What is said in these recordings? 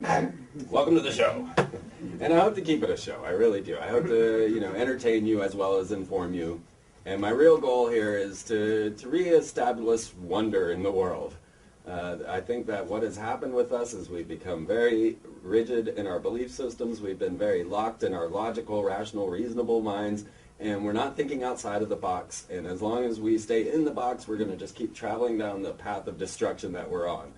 Welcome to the show. And I hope to keep it a show. I really do. I hope to, entertain you as well as inform you. And my real goal here is to reestablish wonder in the world. I think that what has happened with us is we've become very rigid in our belief systems. We've been very locked in our logical, rational, reasonable minds. And we're not thinking outside of the box. And as long as we stay in the box, we're going to just keep traveling down the path of destruction that we're on.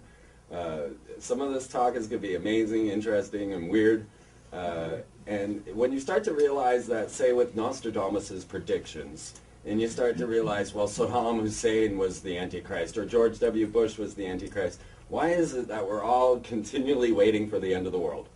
Some of this talk is going to be amazing, interesting, and weird. And when you start to realize that, say, with Nostradamus' predictions, and you start to realize, well, Saddam Hussein was the Antichrist, or George W. Bush was the Antichrist, why is it that we're all continually waiting for the end of the world?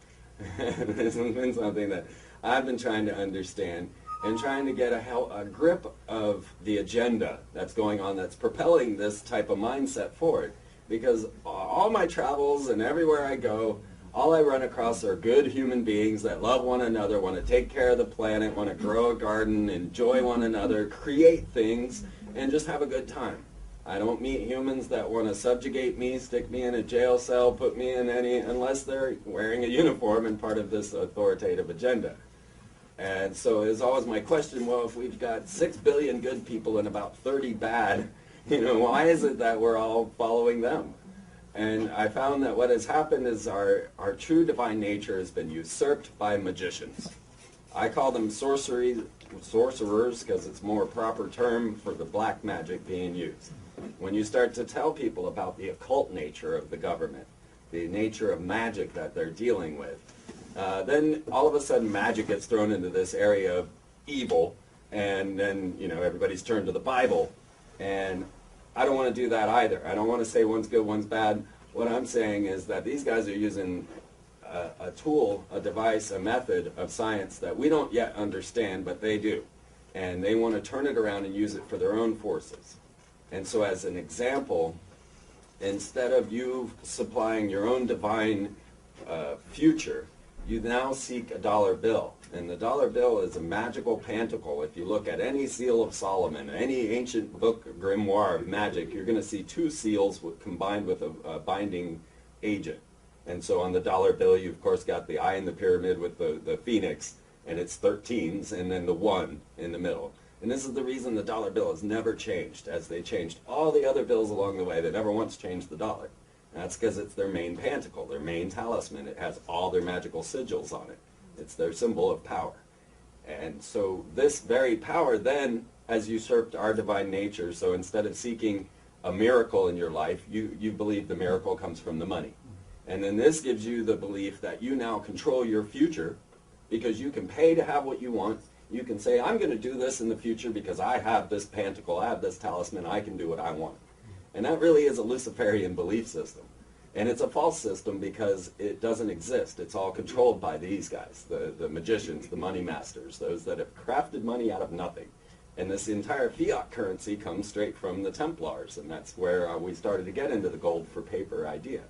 This has been something that I've been trying to understand, and trying to get a grip of the agenda that's going on, that's propelling this type of mindset forward. Because all my travels and everywhere I go, all I run across are good human beings that love one another, want to take care of the planet, want to grow a garden, enjoy one another, create things, and just have a good time. I don't meet humans that want to subjugate me, stick me in a jail cell, put me in unless they're wearing a uniform and part of this authoritative agenda. And so it's always my question, well, if we've got 6 billion good people and about 30 bad, why is it that we're all following them? And I found that what has happened is our true divine nature has been usurped by magicians. I call them sorcerers because it's a more proper term for the black magic being used. When you start to tell people about the occult nature of the government, the nature of magic that they're dealing with, then all of a sudden magic gets thrown into this area of evil, and then everybody's turned to the Bible. And I don't want to do that either. I don't want to say one's good, one's bad. What I'm saying is that these guys are using a tool, a device, a method of science that we don't yet understand, but they do. And they want to turn it around and use it for their own forces. And so as an example, instead of you supplying your own divine future, you now seek a dollar bill. And the dollar bill is a magical pantacle. If you look at any seal of Solomon, any ancient book, grimoire of magic, you're going to see 2 seals combined with a binding agent. And so on the dollar bill, you of course got the eye in the pyramid with the phoenix, and it's 13s, and then the 1 in the middle. And this is the reason the dollar bill has never changed, as they changed all the other bills along the way. They never once changed the dollar. That's because it's their main pantacle, their main talisman. It has all their magical sigils on it. It's their symbol of power. And so this very power then has usurped our divine nature. So instead of seeking a miracle in your life, you believe the miracle comes from the money. And then this gives you the belief that you now control your future because you can pay to have what you want. You can say, I'm going to do this in the future because I have this pantacle, I have this talisman, I can do what I want. And that really is a Luciferian belief system. And it's a false system because it doesn't exist. It's all controlled by these guys, the magicians, the money masters, those that have crafted money out of nothing. And this entire fiat currency comes straight from the Templars, and that's where we started to get into the gold for paper idea.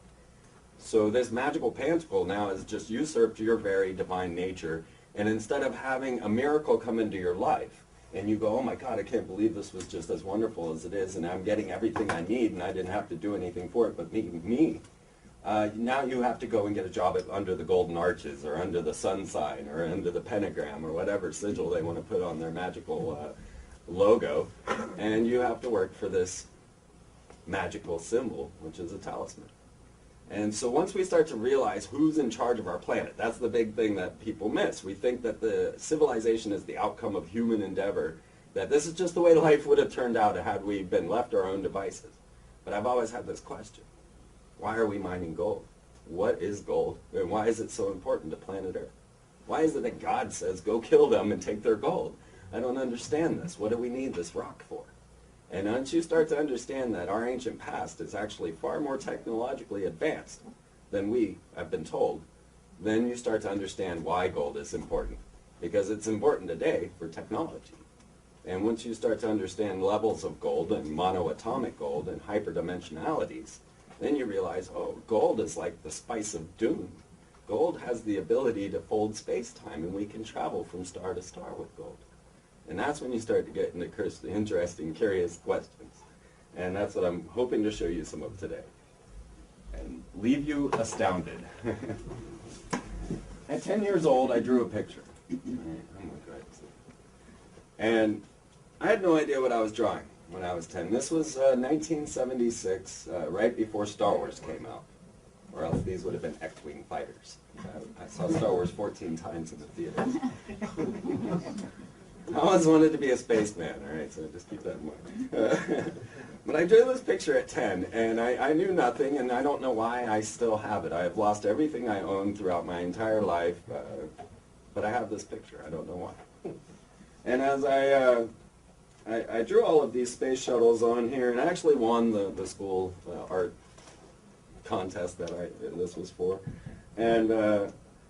So this magical pantacle now has just usurped your very divine nature, and instead of having a miracle come into your life, and you go, oh my God, I can't believe this was just as wonderful as it is, and I'm getting everything I need, and I didn't have to do anything for it but me. Now you have to go and get a job under the golden arches, or under the sun sign, or under the pentagram, or whatever sigil they want to put on their magical logo, and you have to work for this magical symbol, which is a talisman. And so once we start to realize who's in charge of our planet, that's the big thing that people miss. We think that the civilization is the outcome of human endeavor, that this is just the way life would have turned out had we been left our own devices. But I've always had this question. Why are we mining gold? What is gold? And why is it so important to planet Earth? Why is it that God says, go kill them and take their gold? I don't understand this. What do we need this rock for? And once you start to understand that our ancient past is actually far more technologically advanced than we have been told, then you start to understand why gold is important. Because it's important today for technology. And once you start to understand levels of gold and monoatomic gold and hyperdimensionalities, then you realize, oh, gold is like the spice of doom. Gold has the ability to fold space-time, and we can travel from star to star with gold. And that's when you start to get into interesting, curious questions. And that's what I'm hoping to show you some of today. And leave you astounded. At 10 years old, I drew a picture. And I had no idea what I was drawing when I was 10. This was 1976, right before Star Wars came out. Or else these would have been X-Wing fighters. I saw Star Wars 14 times in the theater. I always wanted to be a spaceman, all right, so just keep that in mind. But I drew this picture at 10, and I knew nothing, and I don't know why I still have it. I have lost everything I owned throughout my entire life, but I have this picture. I don't know why. And as I drew all of these space shuttles on here, and I actually won the school art contest that this was for. And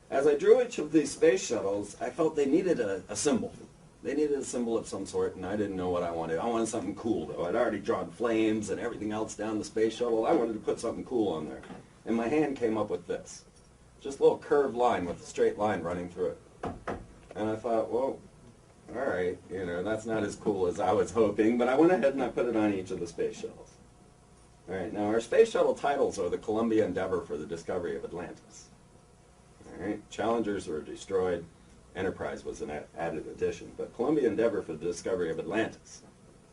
as I drew each of these space shuttles, I felt they needed a symbol. They needed a symbol of some sort, and I didn't know what I wanted. I wanted something cool, though. I'd already drawn flames and everything else down the space shuttle. I wanted to put something cool on there. And my hand came up with this. Just a little curved line with a straight line running through it. And I thought, well, all right, you know, that's not as cool as I was hoping, but I went ahead and I put it on each of the space shuttles. All right, now our space shuttle titles are the Columbia Endeavor for the discovery of Atlantis. All right, Challengers were destroyed. Enterprise was an added addition, but Columbia Endeavor for the discovery of Atlantis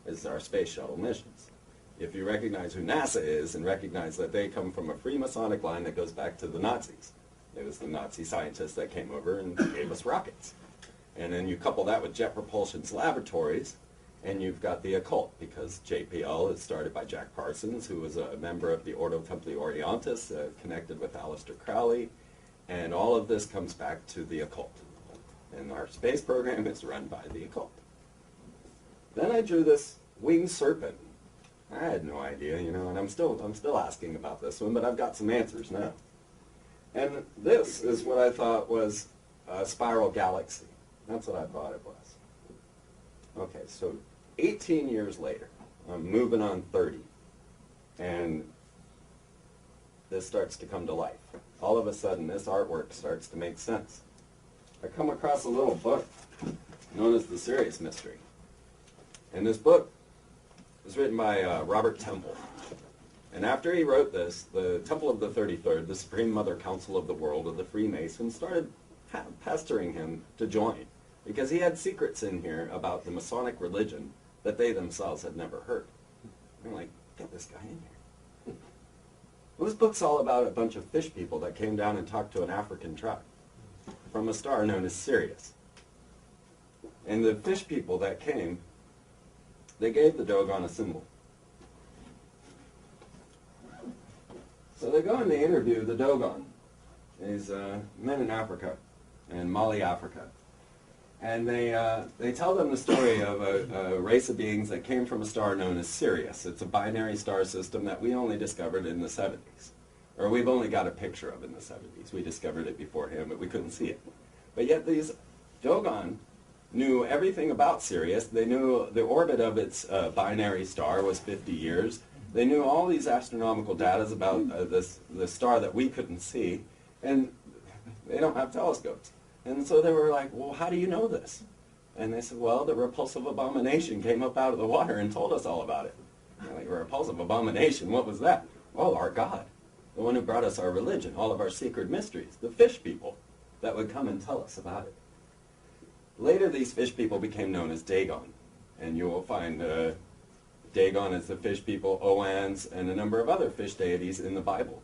is our space shuttle missions. If you recognize who NASA is and recognize that they come from a Freemasonic line that goes back to the Nazis. It was the Nazi scientists that came over and gave us rockets. And then you couple that with Jet Propulsion's laboratories, and you've got the occult, because JPL is started by Jack Parsons, who was a member of the Ordo Templi Orientis, connected with Aleister Crowley, and all of this comes back to the occult. And our space program is run by the occult. Then I drew this winged serpent. I had no idea, you know, and I'm still asking about this one, but I've got some answers now. And this is what I thought was a spiral galaxy. That's what I thought it was. Okay, so 18 years later, I'm moving on 30, and this starts to come to life. All of a sudden, this artwork starts to make sense. I come across a little book known as The Sirius Mystery. And this book was written by Robert Temple. And after he wrote this, the Temple of the 33rd, the Supreme Mother Council of the World of the Freemasons, started pestering him to join, because he had secrets in here about the Masonic religion that they themselves had never heard. I'm like, get this guy in here. Well, this book's all about a bunch of fish people that came down and talked to an African tribe from a star known as Sirius. And the fish people that came, they gave the Dogon a symbol. So they go and they interview the Dogon. These men in Africa, in Mali, Africa. And they tell them the story of a race of beings that came from a star known as Sirius. It's a binary star system that we only discovered in the 70s. Or we've only got a picture of in the 70s. We discovered it beforehand, but we couldn't see it. But yet these Dogon knew everything about Sirius. They knew the orbit of its binary star was 50 years. They knew all these astronomical data about this star that we couldn't see. And they don't have telescopes. And so they were like, well, how do you know this? And they said, well, the repulsive abomination came up out of the water and told us all about it. And like, a repulsive abomination, what was that? Well, our God. The one who brought us our religion, all of our secret mysteries, the fish people that would come and tell us about it. Later, these fish people became known as Dagon, and you will find Dagon as the fish people, Oans, and a number of other fish deities in the Bible.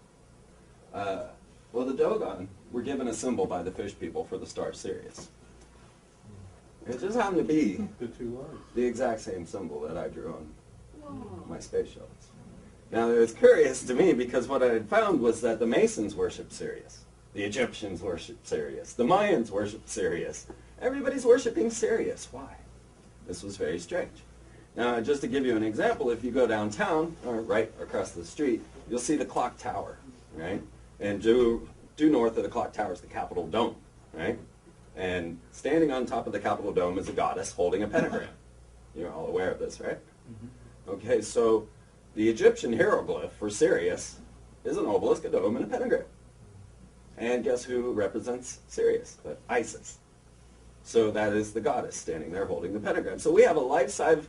Well, the Dogon were given a symbol by the fish people for the star Sirius. It just happened to be the exact same symbol that I drew on my space shuttles. Now, it was curious to me because what I had found was that the Masons worshipped Sirius. The Egyptians worshipped Sirius. The Mayans worshipped Sirius. Everybody's worshipping Sirius. Why? This was very strange. Now, just to give you an example, if you go downtown, or right across the street, you'll see the clock tower, right? And due north of the clock tower is the Capitol Dome, right? And standing on top of the Capitol Dome is a goddess holding a pentagram. You're all aware of this, right? Mm-hmm. Okay, so the Egyptian hieroglyph for Sirius is an obelisk, a dome, and a pentagram. And guess who represents Sirius? Isis. So that is the goddess standing there holding the pentagram. So we have a life-size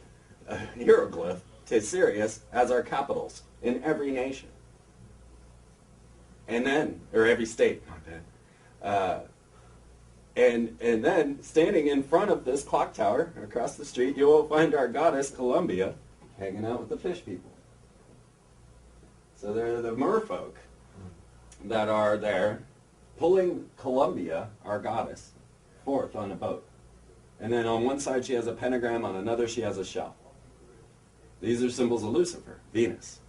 hieroglyph to Sirius as our capitals in every nation. And then, or every state, my bad. And then, standing in front of this clock tower across the street, you will find our goddess Columbia hanging out with the fish people. So they're the merfolk that are there pulling Columbia, our goddess, forth on a boat. And then on one side she has a pentagram, on another she has a shell. These are symbols of Lucifer, Venus.